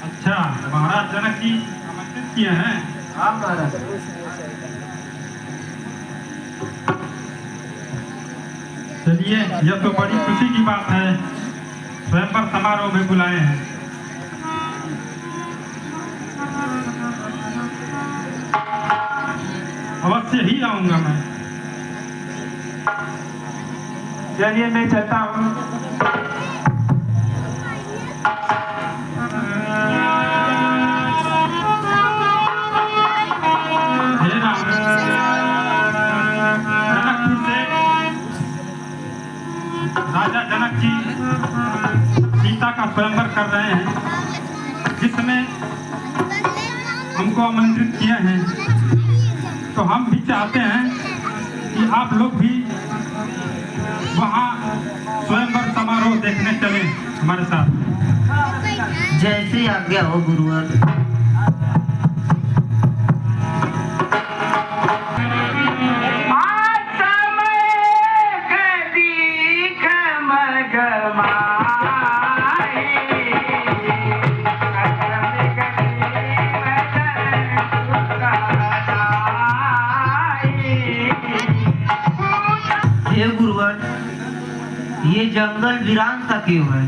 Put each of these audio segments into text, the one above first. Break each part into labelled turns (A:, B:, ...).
A: अच्छा, महाराज जनक जी आमंत्रित किए हैं। आप महाराज चलिए, यह तो बड़ी खुशी की बात है, स्वयंवर समारोह में बुलाए हैं। अवश्य ही आऊंगा मैं। चलिए मैं चलता हूँ। राजा जनक जी सीता का स्वयंवर कर रहे हैं, जिसमें हमको आमंत्रित किए हैं। तो हम भी चाहते हैं कि आप लोग भी वहाँ स्वयंवर समारोह देखने चले हमारे साथ।
B: जैसी आज्ञा हो गुरुवर। ये जंगल वीरान सा क्यों है?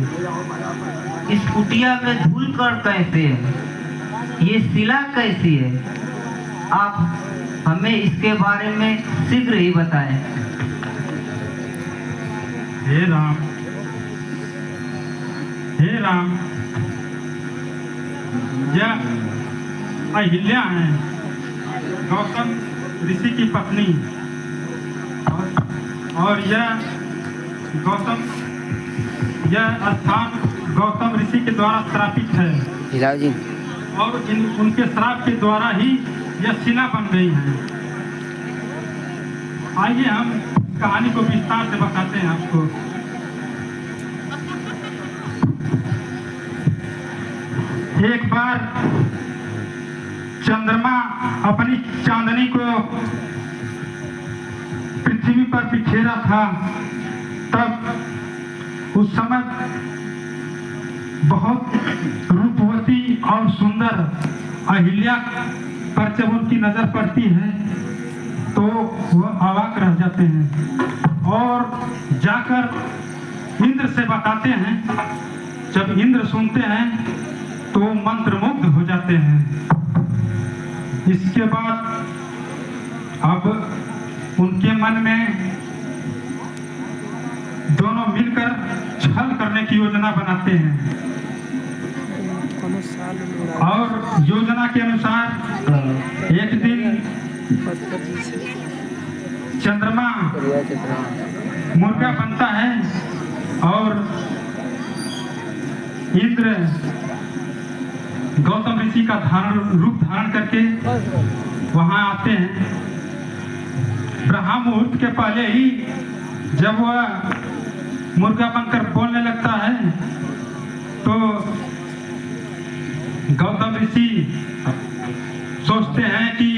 B: इस कुटिया में धूल कर कैसे है? ये शिला कैसी है? आप हमें इसके बारे में शीघ्र ही बताएं।
A: हे राम, हे राम, यह अहिल्या है, गौतम ऋषि की पत्नी, और यह स्थान गौतम ऋषि के द्वारा श्रापित है और उनके श्राप के द्वारा ही यह शिला बन गई है। आइए हम कहानी को विस्तार से बताते हैं आपको। एक बार चंद्रमा अपनी चांदनी को पृथ्वी पर बिखेरा था, तब उस समय बहुत रूपवती और सुंदर अहिल्या पर जब उनकी नजर पड़ती है तो वह अवाक रह जाते हैं और जाकर इंद्र से बताते हैं। जब इंद्र सुनते हैं तो मंत्रमुग्ध हो जाते हैं। इसके बाद अब उनके मन में दोनों मिलकर छल करने की योजना बनाते हैं और योजना के अनुसार एक दिन चंद्रमा मुर्गा बनता है और इंद्र गौतम ऋषि का रूप धारण करके वहां आते हैं। ब्रह्म मुहूर्त के पहले ही जब वह मुर्गा बनकर बोलने लगता है तो गौतम ऋषि सोचते हैं कि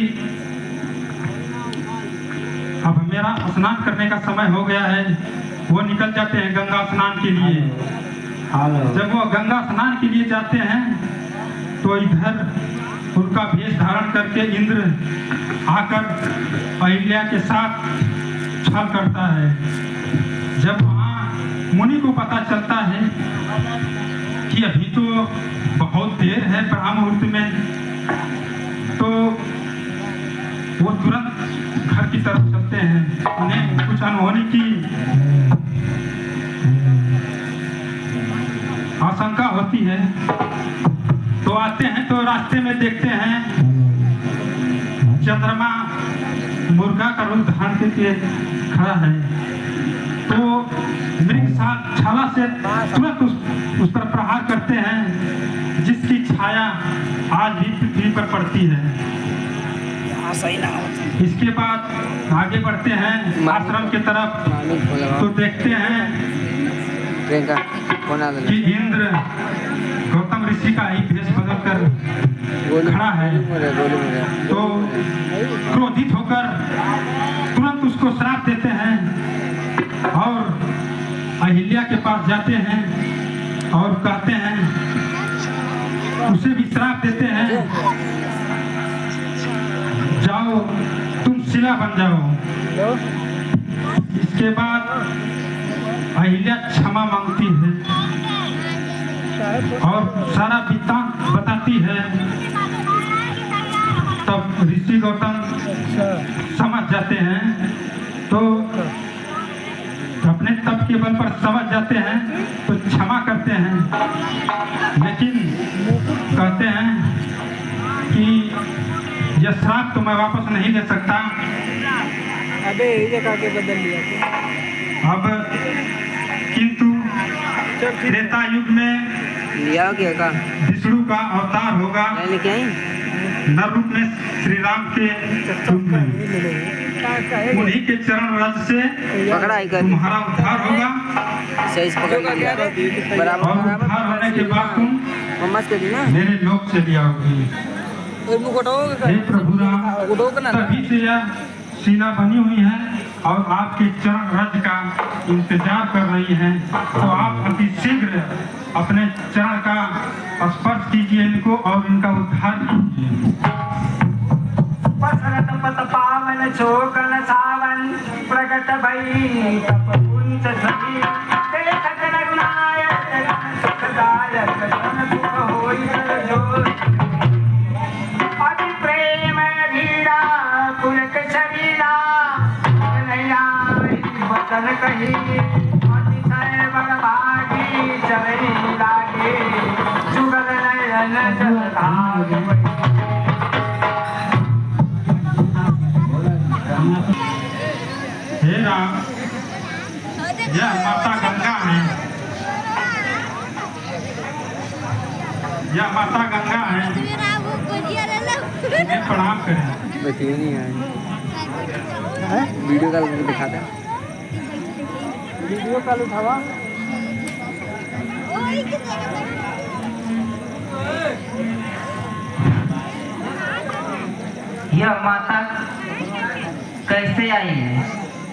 A: अब मेरा स्नान करने का समय हो गया है। वो निकल जाते हैं गंगा स्नान के लिए। जब वो गंगा स्नान के लिए जाते हैं तो इधर उनका भेष धारण करके इंद्र आकर अहिल्या के साथ छल करता है। जब वहाँ मुनि को पता चलता है कि अभी तो बहुत देर है ब्रह्म मुहूर्त में, तो वो तुरंत घर की तरफ चलते हैं। उन्हें कुछ अनहोनी की आशंका होती है, तो आते हैं तो रास्ते में देखते हैं चंद्रमा मुर्गा का रूप धारण करके खड़ा है। तो मृग छाला से तुरंत उस पर प्रहार करते हैं, जिसकी छाया आज भी पृथ्वी पर पड़ती है। इसके बाद आगे बढ़ते हैं आश्रम की तरफ, तो देखते हैं कि इंद्र गौतम ऋषि का ही भेष बदलकर खड़ा है तो क्रोधित होकर तुरंत उसको श्राप देते हैं और अहिल्या के पास जाते हैं और कहते हैं, उसे भी श्राप देते हैं, जाओ तुम शिला बन जाओ। इसके बाद अहिल्या क्षमा मांगती है और सारा वृत्तांत बताती है। तब ऋषि गौतम समझ जाते हैं, तो अपने तप के बल पर समझ जाते हैं तो क्षमा करते हैं, लेकिन कहते हैं कि यह श्राप तो मैं वापस नहीं ले सकता।
C: अबे ये काके बदल लिया
A: अब किंतु त्रेता युग में
C: लिया क्या का
A: विष्णु का अवतार होगा,
C: लेके आई
A: नर रूप में श्री राम के रूप में। उन्हीं के चरण रज से
C: पकड़ा
A: तुम्हारा उद्धार होगा
C: सही पकड़ लिया बराबर
A: और उद्धार होने के बाद तुम
C: मम्मस के ना
A: मेरे लोक से लिया होगी। हे प्रभु राम, तभी से यह शिला बनी हुई है और आपके चरण रज का इंतजार कर रही हैं, तो आप अति शीघ्र अपने चरण का स्पर्श कीजिए इनको और इनका उद्धार कीजिए।
D: पसरत पत पावन छोकन सावन प्रकट भई तप पुंज सभी देख रघुनायक सुखदायक जन सुख होई कर जोर अति प्रेम धीरा पुलक शरीरा नैया वचन कही अतिशय बड़भागी चरई लागे जुगल नयन जलधार
A: हे राम, यह माता गंगा है, यह माता गंगा है, इन्हें प्रणाम करें।
C: बताइए नहीं है वीडियो कॉल करके दिखाता
D: वीडियो कॉल उठावा
B: यह माता कैसे आई है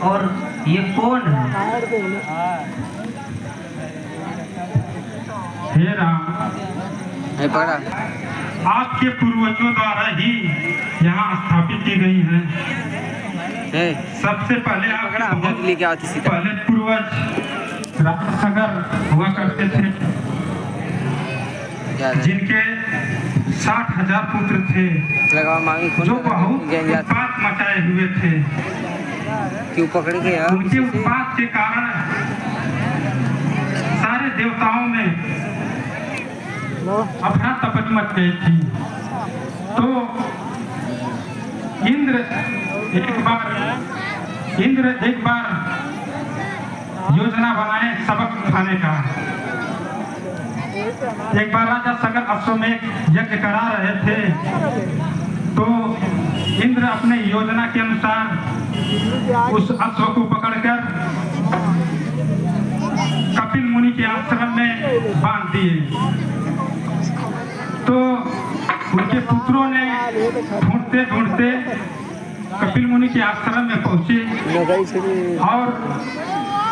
B: और ये कौन है?
A: हे राम,
C: है पकड़ा
A: आपके पूर्वजों द्वारा ही यहाँ स्थापित की गई है।
C: है
A: सबसे पहले
C: पकड़ा
A: आप
C: हम लेके आते सीधा
A: पहले पूर्वज राजसागर हुआ करते थे, जिनके 60,000 पुत्र थे,
C: लगा मांगी
A: जो बहुत उत्पात मचाए हुए थे।
C: क्यों पकड़ के यार
A: उनके उत्पात के कारण सारे देवताओं में अफरा तफरी मच गई थी। तो इंद्र एक बार योजना बनाए सबक उठाने का। एक बार राजा सगर अश्वमेध यज्ञ करा रहे थे, तो इंद्र अपने योजना के अनुसार उस अश्व को पकड़कर कपिल मुनि के आश्रम में बांध दिए। तो उनके पुत्रों ने ढूंढते ढूंढते कपिल मुनि के आश्रम में पहुंचे और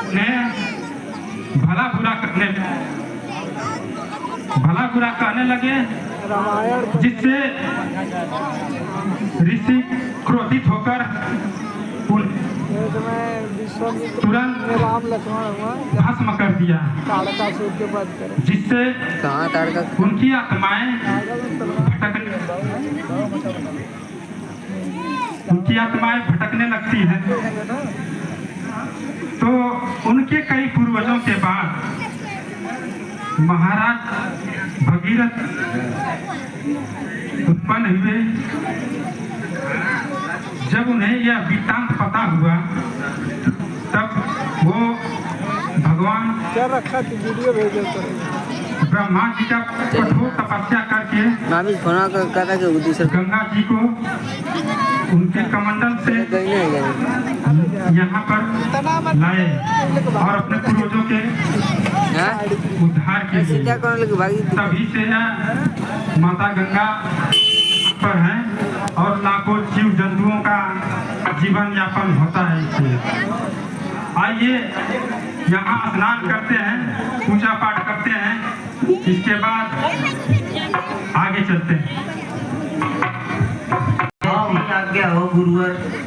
A: उन्हें भला बुरा कहने लगे, जिससे ऋषि क्रोधित होकर तुरंत भस्म कर दिया, जिससे
C: कहाँ ताड़का
A: उनकी आत्माएं भटकने लगती हैं। तो उनके कई पूर्वजों के बाद महाराज भगीरथ उत्पन्न हुए। जब उन्हें यह वृत्तांत पता हुआ, तब वो भगवान ब्रह्मा जी का कठोर तपस्या करके
C: मामी फोन करता कि दूसरे
A: गंगा जी को उनके कमंडल से यहाँ पर लाए और अपने पूर्वजों के उद्धार के लिए।
C: क्या करने लगे भाई
A: तभी से यह माता गंगा पर हैं और लाखों जीव जंतुओं का जीवन यापन होता है इससे। आइए यहाँ स्नान करते हैं, पूजा पाठ करते हैं, इसके बाद आगे चलते हैं।
B: आज्ञा हो गुरुवर।